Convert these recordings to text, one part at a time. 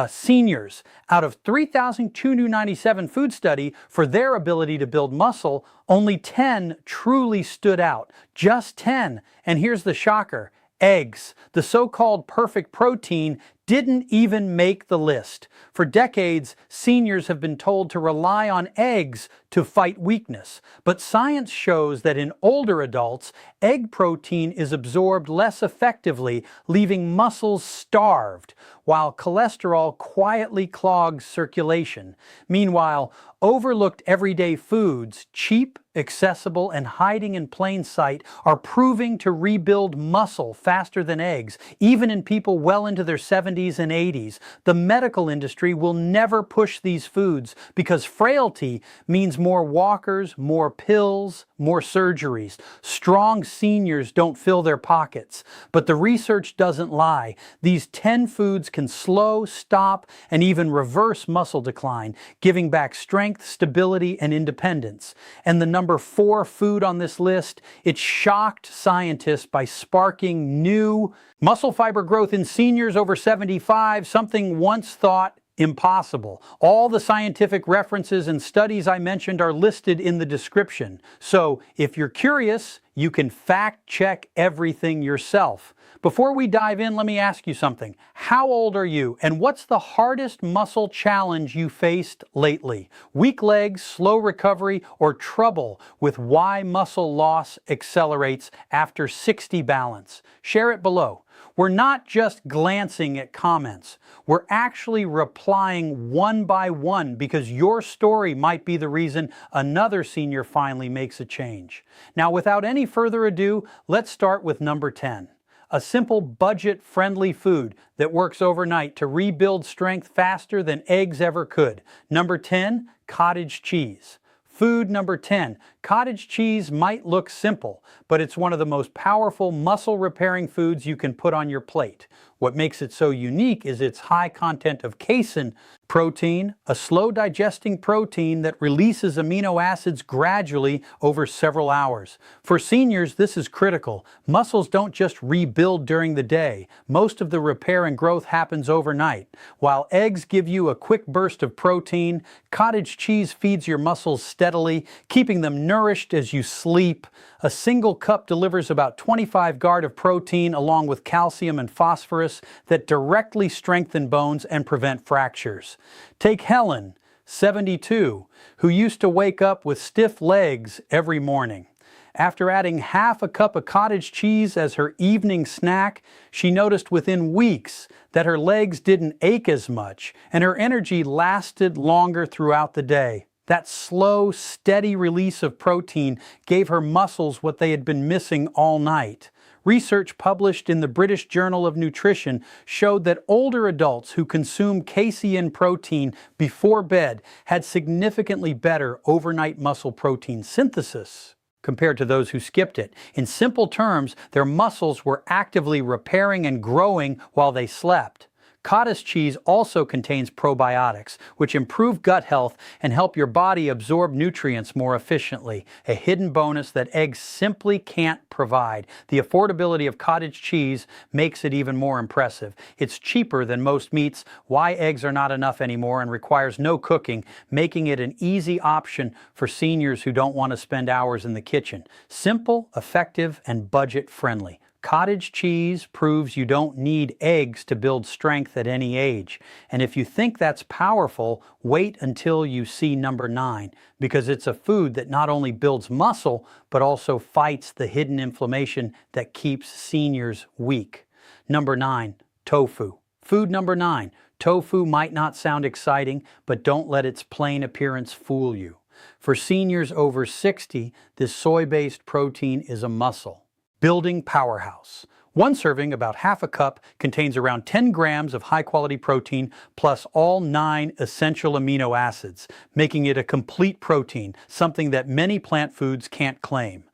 Seniors, out of 3,297 food study for their ability to build muscle, only 10 truly stood out. Just 10. And here's the shocker. Eggs, the so-called perfect protein, didn't even make the list. For decades, seniors have been told to rely on eggs to fight weakness. But science shows that in older adults, egg protein is absorbed less effectively, leaving muscles starved, while cholesterol quietly clogs circulation. Meanwhile, overlooked everyday foods, cheap, accessible, and hiding in plain sight, are proving to rebuild muscle faster than eggs, even in people well into their 70s and 80s. The medical industry will never push these foods because frailty means more walkers, more pills, more surgeries. Strong seniors don't fill their pockets. But the research doesn't lie. These 10 foods can slow, stop, and even reverse muscle decline, giving back strength, stability, and independence. And the number 4 food on this list, it shocked scientists by sparking new muscle fiber growth in seniors over 75, something once thought impossible. All the scientific references and studies I mentioned are listed in the description. So if you're curious, you can fact check everything yourself. Before we dive in, let me ask you something. How old are you, and what's the hardest muscle challenge you faced lately? Weak legs, slow recovery, or trouble with why muscle loss accelerates after 60 balance? Share it below. We're not just glancing at comments. We're actually replying one by one because your story might be the reason another senior finally makes a change. Now, without any further ado, let's start with number 10. A simple budget-friendly food that works overnight to rebuild strength faster than eggs ever could. Number 10, cottage cheese. Food number 10. Cottage cheese might look simple, but it's one of the most powerful muscle-repairing foods you can put on your plate. What makes it so unique is its high content of casein protein, a slow-digesting protein that releases amino acids gradually over several hours. For seniors, this is critical. Muscles don't just rebuild during the day. Most of the repair and growth happens overnight. While eggs give you a quick burst of protein, cottage cheese feeds your muscles steadily, keeping them nourished as you sleep. A single cup delivers about 25 grams of protein along with calcium and phosphorus that directly strengthen bones and prevent fractures. Take Helen, 72, who used to wake up with stiff legs every morning. After adding half a cup of cottage cheese as her evening snack, she noticed within weeks that her legs didn't ache as much and her energy lasted longer throughout the day. That slow, steady release of protein gave her muscles what they had been missing all night. Research published in the British Journal of Nutrition showed that older adults who consume casein protein before bed had significantly better overnight muscle protein synthesis compared to those who skipped it. In simple terms, their muscles were actively repairing and growing while they slept. Cottage cheese also contains probiotics, which improve gut health and help your body absorb nutrients more efficiently, a hidden bonus that eggs simply can't provide. The affordability of cottage cheese makes it even more impressive. It's cheaper than most meats, why eggs are not enough anymore, and requires no cooking, making it an easy option for seniors who don't want to spend hours in the kitchen. Simple, effective, and budget-friendly. Cottage cheese proves you don't need eggs to build strength at any age. And if you think that's powerful, wait until you see number 9, because it's a food that not only builds muscle, but also fights the hidden inflammation that keeps seniors weak. Number 9, tofu. Food number 9. Tofu might not sound exciting, but don't let its plain appearance fool you. For seniors over 60, this soy-based protein is a muscle building powerhouse. One serving, about half a cup, contains around 10 grams of high-quality protein plus all 9 essential amino acids, making it a complete protein, something that many plant foods can't claim.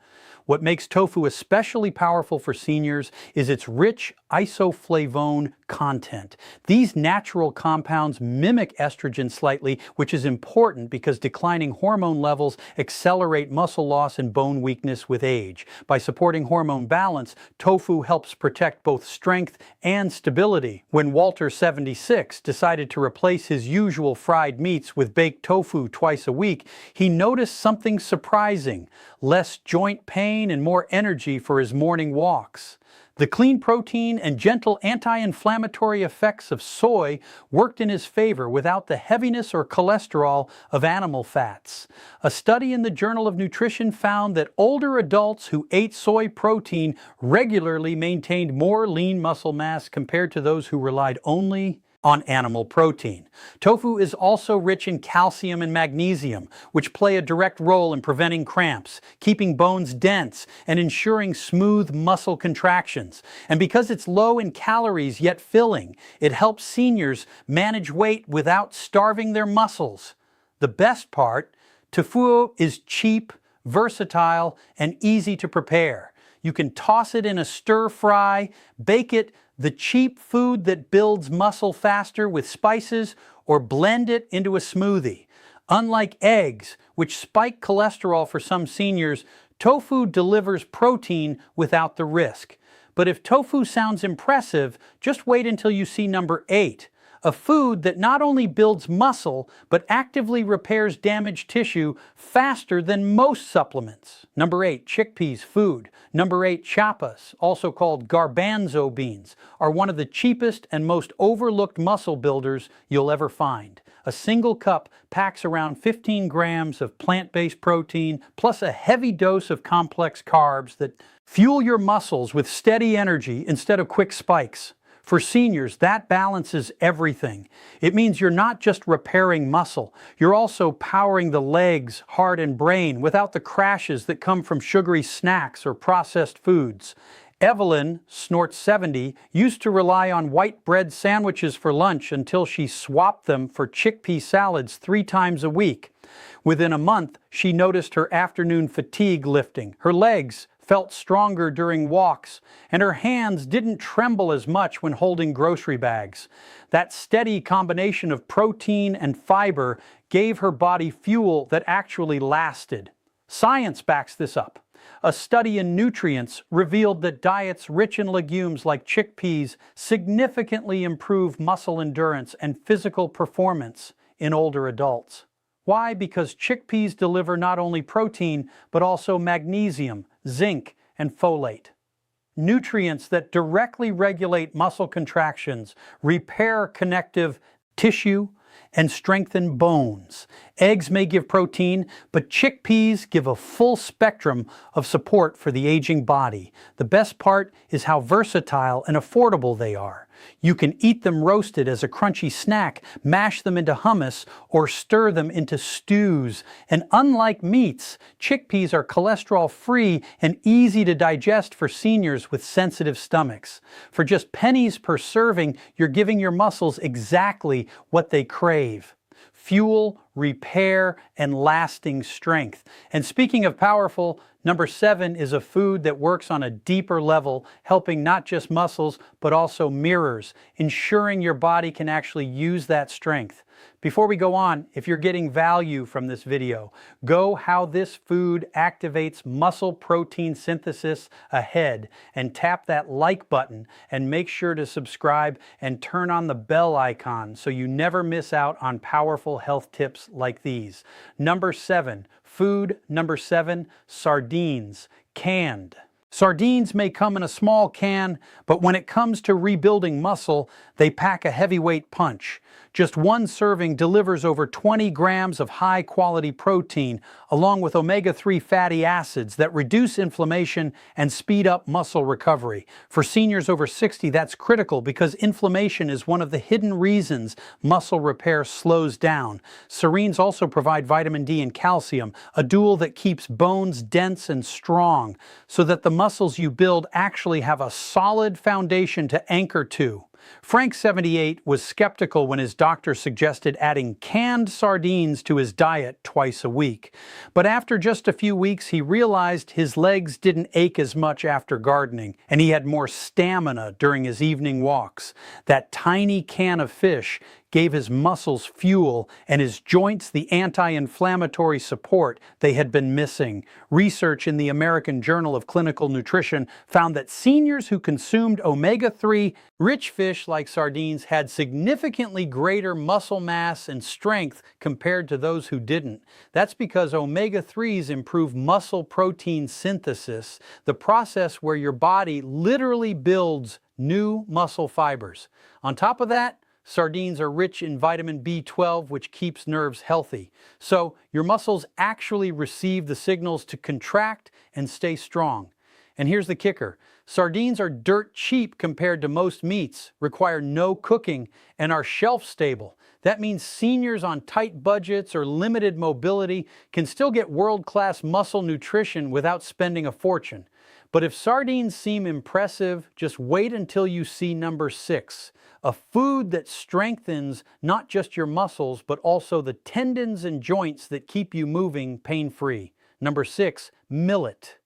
What makes tofu especially powerful for seniors is its rich isoflavone content. These natural compounds mimic estrogen slightly, which is important because declining hormone levels accelerate muscle loss and bone weakness with age. By supporting hormone balance, tofu helps protect both strength and stability. When Walter, 76, decided to replace his usual fried meats with baked tofu twice a week, he noticed something surprising: less joint pain and more energy for his morning walks. The clean protein and gentle anti-inflammatory effects of soy worked in his favor without the heaviness or cholesterol of animal fats. A study in the Journal of Nutrition found that older adults who ate soy protein regularly maintained more lean muscle mass compared to those who relied only on animal protein. Tofu is also rich in calcium and magnesium, which play a direct role in preventing cramps, keeping bones dense, and ensuring smooth muscle contractions. And because it's low in calories yet filling, it helps seniors manage weight without starving their muscles. The best part, tofu is cheap, versatile, and easy to prepare. You can toss it in a stir fry, bake it the cheap food that builds muscle faster with spices, or blend it into a smoothie. Unlike eggs, which spike cholesterol for some seniors, tofu delivers protein without the risk. But if tofu sounds impressive, just wait until you see number 8. A food that not only builds muscle, but actively repairs damaged tissue faster than most supplements. Number 8, chickpeas food. Number 8, chapas, also called garbanzo beans, are one of the cheapest and most overlooked muscle builders you'll ever find. A single cup packs around 15 grams of plant-based protein, plus a heavy dose of complex carbs that fuel your muscles with steady energy instead of quick spikes. For seniors, that balances everything. It means you're not just repairing muscle, you're also powering the legs, heart, and brain without the crashes that come from sugary snacks or processed foods. Evelyn, snort 70, used to rely on white bread sandwiches for lunch until she swapped them for chickpea salads 3 times a week. Within a month, she noticed her afternoon fatigue lifting. Her legs felt stronger during walks, and her hands didn't tremble as much when holding grocery bags. That steady combination of protein and fiber gave her body fuel that actually lasted. Science backs this up. A study in Nutrients revealed that diets rich in legumes like chickpeas significantly improve muscle endurance and physical performance in older adults. Why? Because chickpeas deliver not only protein, but also magnesium, zinc, and folate. Nutrients that directly regulate muscle contractions, repair connective tissue, and strengthen bones. Eggs may give protein, but chickpeas give a full spectrum of support for the aging body. The best part is how versatile and affordable they are. You can eat them roasted as a crunchy snack, mash them into hummus, or stir them into stews. And unlike meats, chickpeas are cholesterol-free and easy to digest for seniors with sensitive stomachs. For just pennies per serving, you're giving your muscles exactly what they crave: fuel, repair, and lasting strength. And speaking of powerful, number 7 is a food that works on a deeper level, helping not just muscles, but also mirrors, ensuring your body can actually use that strength. Before we go on, if you're getting value from this video, go how this food activates muscle protein synthesis ahead and tap that like button, and make sure to subscribe and turn on the bell icon so you never miss out on powerful health tips like these. Number 7, food number 7, sardines, canned. Sardines may come in a small can, but when it comes to rebuilding muscle, they pack a heavyweight punch. Just one serving delivers over 20 grams of high-quality protein, along with omega-3 fatty acids that reduce inflammation and speed up muscle recovery. For seniors over 60, that's critical because inflammation is one of the hidden reasons muscle repair slows down. Sardines also provide vitamin D and calcium, a dual that keeps bones dense and strong, so that the muscles you build actually have a solid foundation to anchor to. Frank, 78, was skeptical when his doctor suggested adding canned sardines to his diet twice a week. But after just a few weeks, he realized his legs didn't ache as much after gardening, and he had more stamina during his evening walks. That tiny can of fish gave his muscles fuel and his joints the anti-inflammatory support they had been missing. Research in the American Journal of Clinical Nutrition found that seniors who consumed omega-3 rich fish like sardines had significantly greater muscle mass and strength compared to those who didn't. That's because omega-3s improve muscle protein synthesis, the process where your body literally builds new muscle fibers. On top of that, sardines are rich in vitamin B12, which keeps nerves healthy. So your muscles actually receive the signals to contract and stay strong. And here's the kicker. Sardines are dirt cheap compared to most meats, require no cooking, and are shelf stable. That means seniors on tight budgets or limited mobility can still get world-class muscle nutrition without spending a fortune. But if sardines seem impressive, just wait until you see number 6. A food that strengthens not just your muscles, but also the tendons and joints that keep you moving pain-free. Number 6, millet.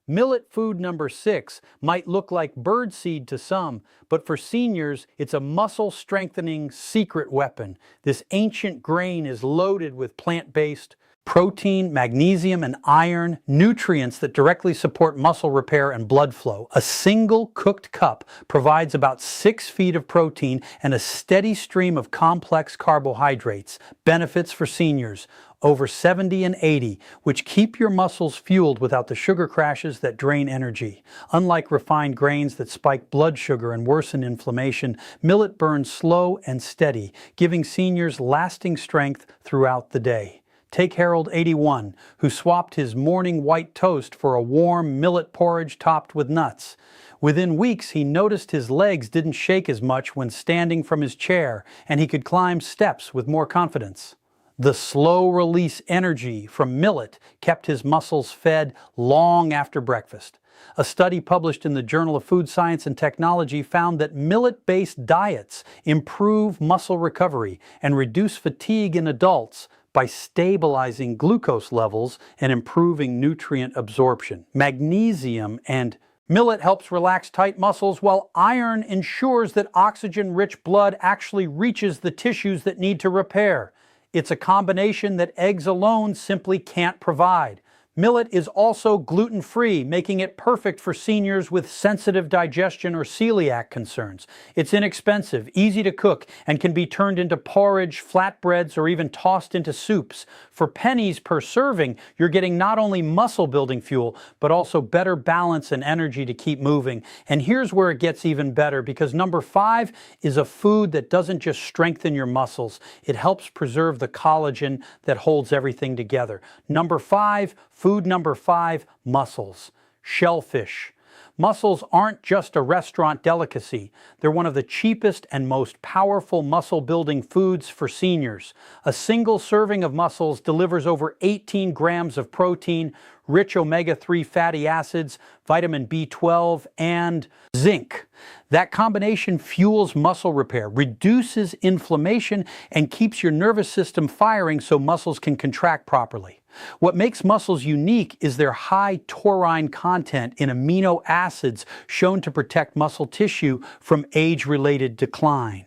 Millet food number 6 might look like birdseed to some, but for seniors, it's a muscle-strengthening secret weapon. This ancient grain is loaded with plant-based protein, magnesium, and iron, nutrients that directly support muscle repair and blood flow. A single cooked cup provides about 6 feet of protein and a steady stream of complex carbohydrates. Benefits for seniors over 70 and 80, which keep your muscles fueled without the sugar crashes that drain energy. Unlike refined grains that spike blood sugar and worsen inflammation, millet burns slow and steady, giving seniors lasting strength throughout the day. Take Harold, 81, who swapped his morning white toast for a warm millet porridge topped with nuts. Within weeks, he noticed his legs didn't shake as much when standing from his chair, and he could climb steps with more confidence. The slow-release energy from millet kept his muscles fed long after breakfast. A study published in the Journal of Food Science and Technology found that millet-based diets improve muscle recovery and reduce fatigue in adults by stabilizing glucose levels and improving nutrient absorption. Magnesium and millet helps relax tight muscles, while iron ensures that oxygen-rich blood actually reaches the tissues that need to repair. It's a combination that eggs alone simply can't provide. Millet is also gluten-free, making it perfect for seniors with sensitive digestion or celiac concerns. It's inexpensive, easy to cook, and can be turned into porridge, flatbreads, or even tossed into soups. For pennies per serving, you're getting not only muscle-building fuel, but also better balance and energy to keep moving. And here's where it gets even better, because number 5 is a food that doesn't just strengthen your muscles. It helps preserve the collagen that holds everything together. Number 5, food number 5, mussels. Shellfish. Mussels aren't just a restaurant delicacy. They're one of the cheapest and most powerful muscle-building foods for seniors. A single serving of mussels delivers over 18 grams of protein, rich omega-3 fatty acids, vitamin B12, and zinc. That combination fuels muscle repair, reduces inflammation, and keeps your nervous system firing so muscles can contract properly. What makes mussels unique is their high taurine content in amino acids shown to protect muscle tissue from age-related decline.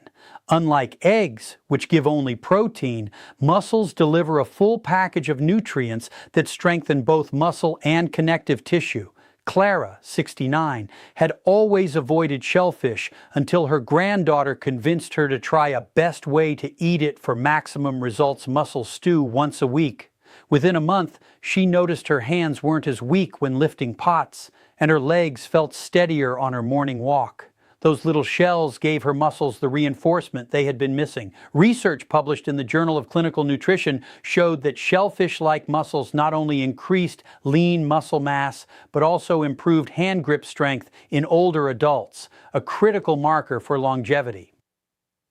Unlike eggs, which give only protein, mussels deliver a full package of nutrients that strengthen both muscle and connective tissue. Clara, 69, had always avoided shellfish until her granddaughter convinced her to try a best way to eat it for maximum results mussel stew once a week. Within a month, she noticed her hands weren't as weak when lifting pots, and her legs felt steadier on her morning walk. Those little shells gave her muscles the reinforcement they had been missing. Research published in the Journal of Clinical Nutrition showed that shellfish-like mussels not only increased lean muscle mass, but also improved hand grip strength in older adults, a critical marker for longevity.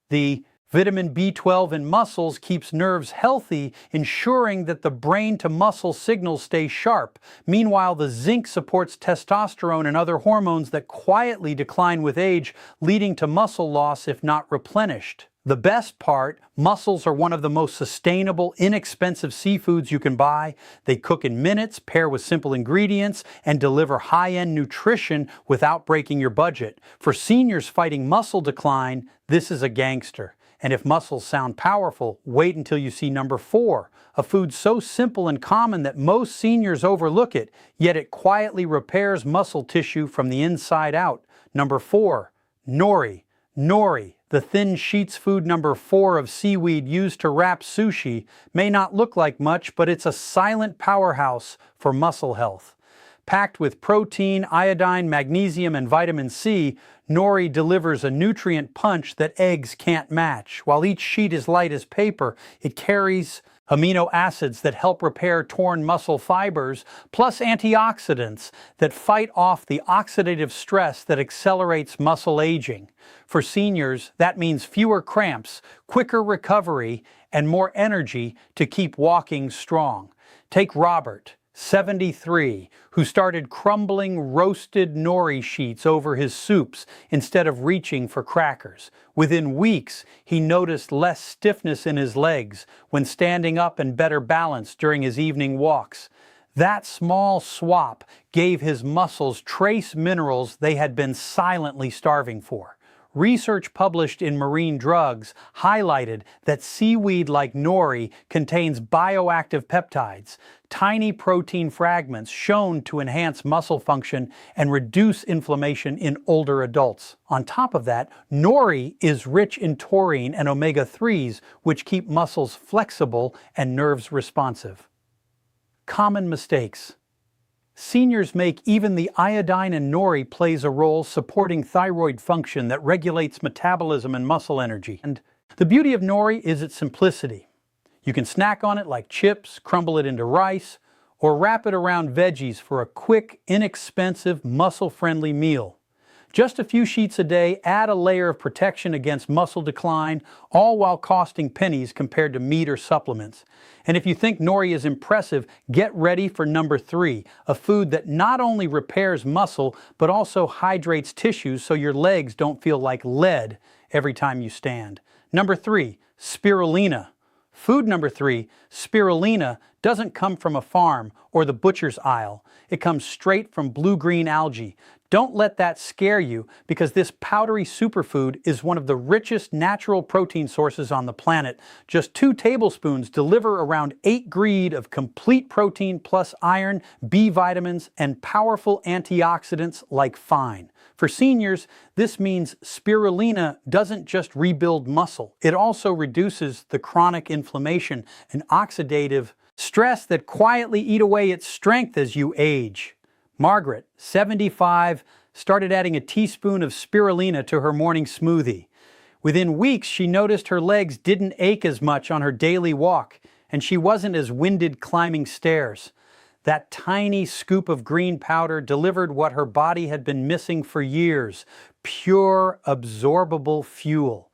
The Vitamin B12 in mussels keeps nerves healthy, ensuring that the brain-to-muscle signals stay sharp. Meanwhile, the zinc supports testosterone and other hormones that quietly decline with age, leading to muscle loss if not replenished. The best part, mussels are one of the most sustainable, inexpensive seafoods you can buy. They cook in minutes, pair with simple ingredients, and deliver high-end nutrition without breaking your budget. For seniors fighting muscle decline, this is a gangster. And if mussels sound powerful, wait until you see number 4, a food so simple and common that most seniors overlook it, yet it quietly repairs muscle tissue from the inside out. Number 4, nori. Nori, the thin sheets food number 4 of seaweed used to wrap sushi, may not look like much, but it's a silent powerhouse for muscle health. Packed with protein, iodine, magnesium, and vitamin C, nori delivers a nutrient punch that eggs can't match. While each sheet is light as paper, it carries amino acids that help repair torn muscle fibers, plus antioxidants that fight off the oxidative stress that accelerates muscle aging. For seniors, that means fewer cramps, quicker recovery, and more energy to keep walking strong. Take Robert, 73, who started crumbling roasted nori sheets over his soups instead of reaching for crackers. Within weeks, he noticed less stiffness in his legs when standing up and better balance during his evening walks. That small swap gave his muscles trace minerals they had been silently starving for. Research published in Marine Drugs highlighted that seaweed like nori contains bioactive peptides, tiny protein fragments shown to enhance muscle function and reduce inflammation in older adults. On top of that, nori is rich in taurine and omega-3s, which keep muscles flexible and nerves responsive. Common mistakes. Seniors make even the iodine in nori plays a role supporting thyroid function that regulates metabolism and muscle energy. And the beauty of nori is its simplicity. You can snack on it like chips, crumble it into rice, or wrap it around veggies for a quick, inexpensive, muscle-friendly meal. Just a few sheets a day add a layer of protection against muscle decline, all while costing pennies compared to meat or supplements. And if you think nori is impressive, get ready for number 3, a food that not only repairs muscle, but also hydrates tissues so your legs don't feel like lead every time you stand. Number 3, spirulina. Food number 3, spirulina, doesn't come from a farm or the butcher's aisle. It comes straight from blue-green algae. Don't let that scare you, because this powdery superfood is one of the richest natural protein sources on the planet. Just 2 tablespoons deliver around 8 grams of complete protein plus iron, B vitamins, and powerful antioxidants like fine. For seniors, this means spirulina doesn't just rebuild muscle. It also reduces the chronic inflammation and oxidative stress that quietly eat away its strength as you age. Margaret, 75, started adding a teaspoon of spirulina to her morning smoothie. Within weeks, she noticed her legs didn't ache as much on her daily walk, and she wasn't as winded climbing stairs. That tiny scoop of green powder delivered what her body had been missing for years: pure, absorbable fuel.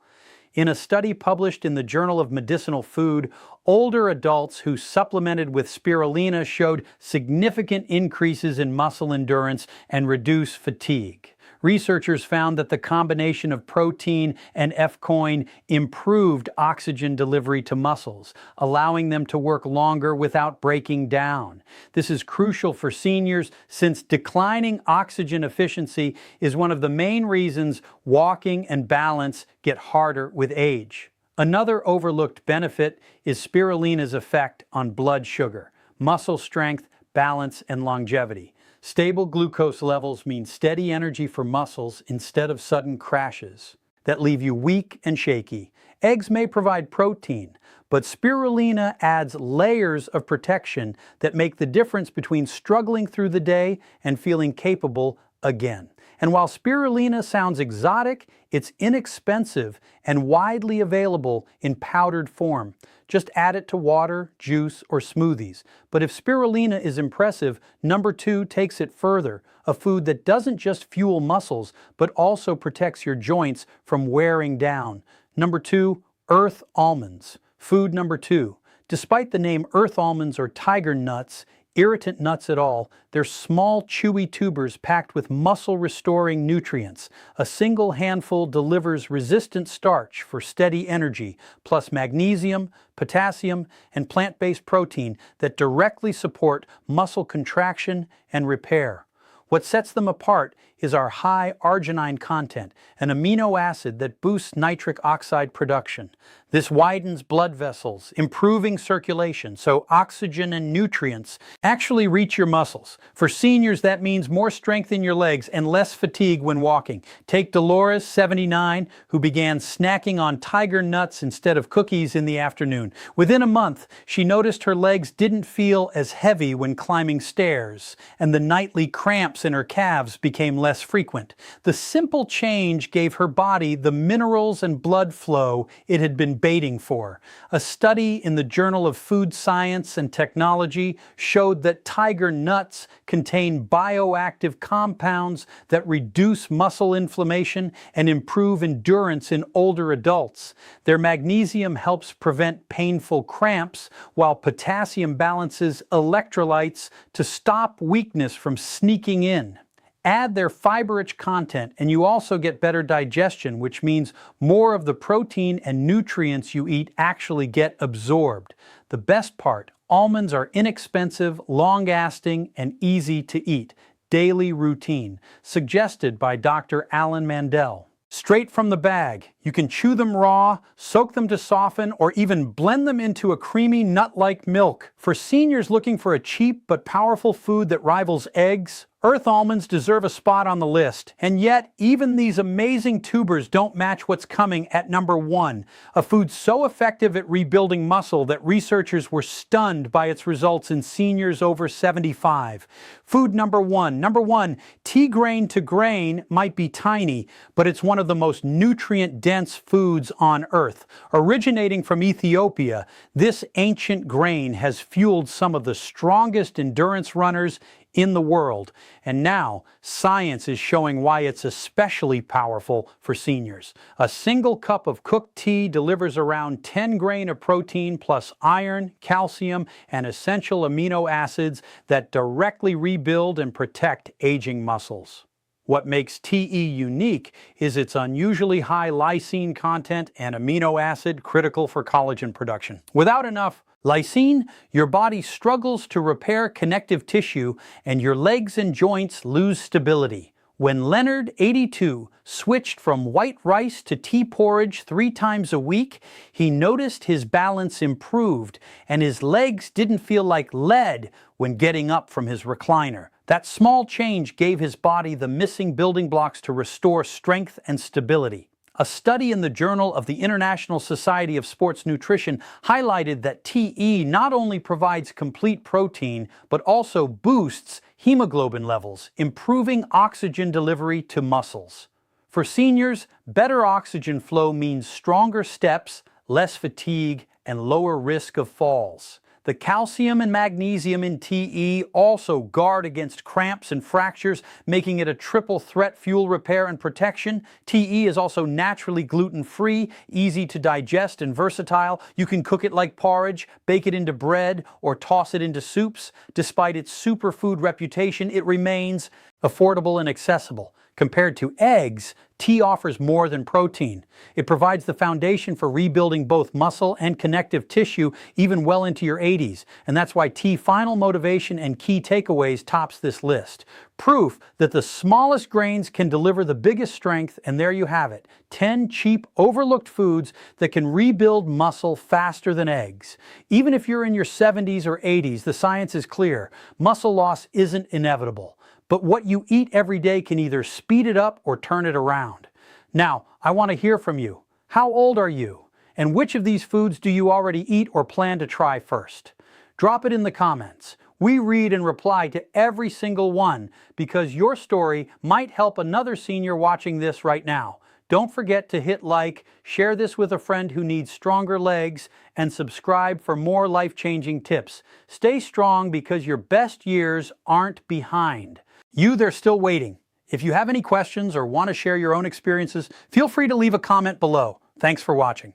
In a study published in the Journal of Medicinal Food, older adults who supplemented with spirulina showed significant increases in muscle endurance and reduced fatigue. Researchers found that the combination of protein and F-coin improved oxygen delivery to muscles, allowing them to work longer without breaking down. This is crucial for seniors since declining oxygen efficiency is one of the main reasons walking and balance get harder with age. Another overlooked benefit is spirulina's effect on blood sugar, muscle strength, balance, and longevity. Stable glucose levels mean steady energy for muscles instead of sudden crashes that leave you weak and shaky. Eggs may provide protein, but spirulina adds layers of protection that make the difference between struggling through the day and feeling capable again. And while spirulina sounds exotic, it's inexpensive and widely available in powdered form. Just add it to water, juice, or smoothies. But if spirulina is impressive, number 2 takes it further, a food that doesn't just fuel muscles, but also protects your joints from wearing down. Number 2, Earth almonds. Food number 2. Despite the name earth almonds or tiger nuts, irritant nuts at all, they're small, chewy tubers packed with muscle-restoring nutrients. A single handful delivers resistant starch for steady energy, plus magnesium, potassium, and plant-based protein that directly support muscle contraction and repair. What sets them apart is our high arginine content, an amino acid that boosts nitric oxide production. This widens blood vessels, improving circulation, so oxygen and nutrients actually reach your muscles. For seniors, that means more strength in your legs and less fatigue when walking. Take Dolores, 79, who began snacking on tiger nuts instead of cookies in the afternoon. Within a month, she noticed her legs didn't feel as heavy when climbing stairs, and the nightly cramps in her calves became less frequent. The simple change gave her body the minerals and blood flow it had been waiting for. A study in the Journal of Food Science and Technology showed that tiger nuts contain bioactive compounds that reduce muscle inflammation and improve endurance in older adults. Their magnesium helps prevent painful cramps, while potassium balances electrolytes to stop weakness from sneaking in. Add their fiber-rich content and you also get better digestion, which means more of the protein and nutrients you eat actually get absorbed. The best part, almonds are inexpensive, long-lasting, and easy to eat. Daily routine, suggested by Dr. Alan Mandell. Straight from the bag, you can chew them raw, soak them to soften, or even blend them into a creamy nut-like milk. For seniors looking for a cheap but powerful food that rivals eggs, Earth almonds deserve a spot on the list. And yet, even these amazing tubers don't match what's coming at number 1, a food so effective at rebuilding muscle that researchers were stunned by its results in seniors over 75. Food number 1. Number 1, tea grain to grain might be tiny, but it's one of the most nutrient-dense foods on Earth. Originating from Ethiopia, this ancient grain has fueled some of the strongest endurance runners in the world, and now science is showing why it's especially powerful for seniors. A single cup of cooked tea delivers around 10 grain of protein plus iron, calcium, and essential amino acids that directly rebuild and protect aging muscles. What makes TE unique is its unusually high lysine content and amino acid critical for collagen production. Without enough lysine, your body struggles to repair connective tissue and your legs and joints lose stability. When Leonard, 82, switched from white rice to tea porridge 3 times a week, he noticed his balance improved and his legs didn't feel like lead when getting up from his recliner. That small change gave his body the missing building blocks to restore strength and stability. A study in the Journal of the International Society of Sports Nutrition highlighted that TE not only provides complete protein, but also boosts hemoglobin levels, improving oxygen delivery to muscles. For seniors, better oxygen flow means stronger steps, less fatigue, and lower risk of falls. The calcium and magnesium in TE also guard against cramps and fractures, making it a triple threat fuel repair and protection. TE is also naturally gluten-free, easy to digest, and versatile. You can cook it like porridge, bake it into bread, or toss it into soups. Despite its superfood reputation, it remains affordable and accessible. Compared to eggs, tea offers more than protein. It provides the foundation for rebuilding both muscle and connective tissue even well into your 80s. And that's why tea final motivation and key takeaways tops this list. Proof that the smallest grains can deliver the biggest strength, and there you have it. 10 cheap, overlooked foods that can rebuild muscle faster than eggs. Even if you're in your 70s or 80s, the science is clear. Muscle loss isn't inevitable. But what you eat every day can either speed it up or turn it around. Now, I want to hear from you. How old are you? And which of these foods do you already eat or plan to try first? Drop it in the comments. We read and reply to every single one because your story might help another senior watching this right now. Don't forget to hit like, share this with a friend who needs stronger legs, and subscribe for more life-changing tips. Stay strong because your best years aren't behind. They're still waiting. If you have any questions or want to share your own experiences, feel free to leave a comment below. Thanks for watching.